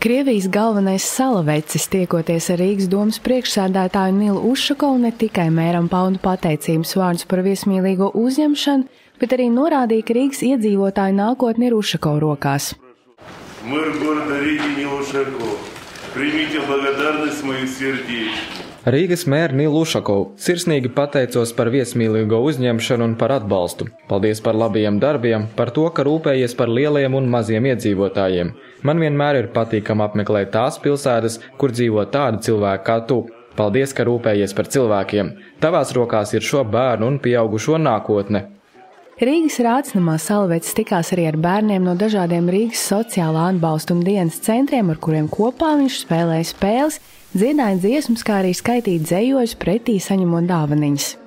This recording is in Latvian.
Krievijas galvenais salavecis tiekoties ar Rīgas domas priekšsēdētāju Nilu Ušakovu ne tikai mēram pauda pateicības vārdus par viesmīlīgo uzņemšanu, bet arī norādīja, ka Rīgas iedzīvotāju nākotne ir Ušakovu rokās. Rīgas mēra Nilu Ušakovu sirsnīgi pateicos par viesmīlīgo uzņemšanu un par atbalstu. Paldies par labajiem darbiem, par to, ka rūpējies par lieliem un maziem iedzīvotājiem. Man vienmēr ir patīkami apmeklēt tās pilsētas, kur dzīvo tādi cilvēki kā tu. Paldies, ka rūpējies par cilvēkiem. Tavās rokās ir šo bērnu un pieaugušo nākotne. Rīgas Rācnamā salavecis tikās arī ar bērniem no dažādiem Rīgas sociālā atbalsta un dienas centriem, ar kuriem kopā viņš spēlēja spēles, dziedāja dziesmas, kā arī skaitīja dzejojus pretī saņemot dāvaniņas.